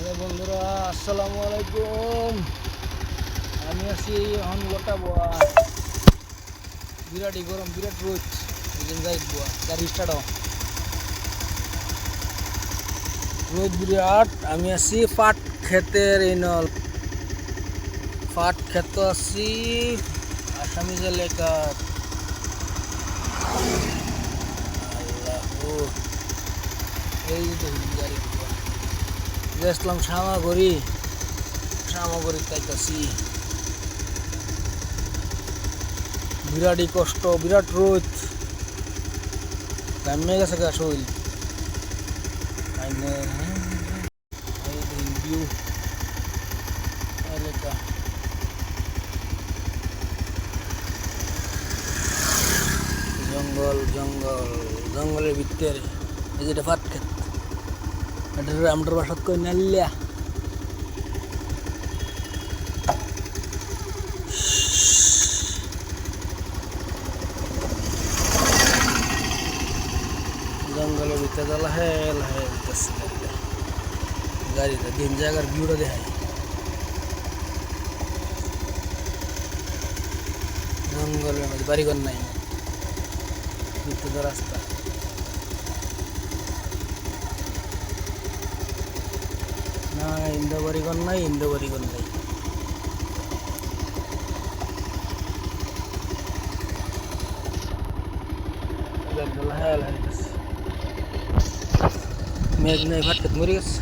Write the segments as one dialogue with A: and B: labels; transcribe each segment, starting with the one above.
A: Hello বন্ধুরা, আসসালামু আলাইকুম। আমি আছি এখন গোটা বোয়া, বিরাটই গরম, বিরাট রোদ। যাই বোয়া গাড়ি স্টার্ট রোদ বিরাট। আমি আছি পাট ক্ষেতের ইনল পাট ক্ষেত আছি আসামিজ এলাকার। এই যে গাড়ি গেছিলাম সামাগরি তাইতাছি। বিরাটই কষ্ট, বিরাট রোদ, ঘামে গেছে গা শরীর। ভিউ এলাকা জঙ্গল জঙ্গল জঙ্গলের ভিতরে এই যেটা পাট ক্ষেত, এটা আমার বাসাত কই নালিয়া। জঙ্গলের ভিতরে লাহে লাহে উঠতেছে গাড়িটা দিন জায়গার ভিউটা দেখায়। জঙ্গলের মধ্যে বাড়িঘর নাই, ভিতরে রাস্তা। না ইন্দো বাড়িঘর নাই, ইন্দো বাড়িঘর নাই। লাহে লাহে মেঘ নেই, ভাট খেত মরে গেছে।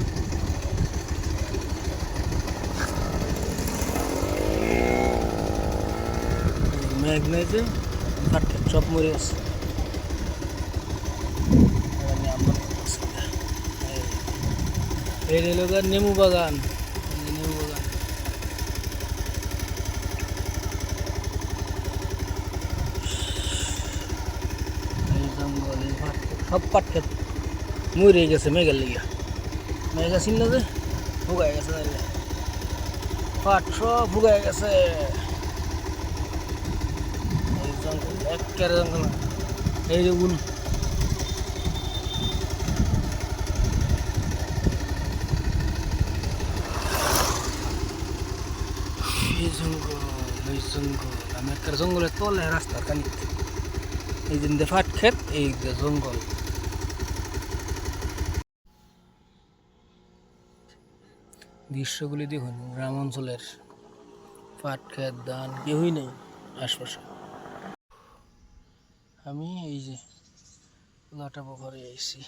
A: মেঘ নেই যে ভাট খেত সব মরে গেছে। এই রেলগার নেমু বাগান, নেমু বাগান। এই জঙ্গল, এই ভাট খেত, সব পাট খেত মরে গেছে মেঘের লেগে। মেঘ আসিল না যে ভুগাই গেছে, তাইলে পাট সব ভুগাই গেছে। এই জঙ্গল একেবারে জঙ্গল, এই যে উল এই জঙ্গল, এই জঙ্গল। আমি একটা জঙ্গলের তলে রাস্তার কানিতে, এই যে ফাট ক্ষেত, এই যে জঙ্গল। দৃশ্যগুলি দেখুন, গ্রাম অঞ্চলের পাট ক্ষেত, ধান, কেউই নেই আশপাশে। আমি এই যে লাটা পুকুরে আইছি।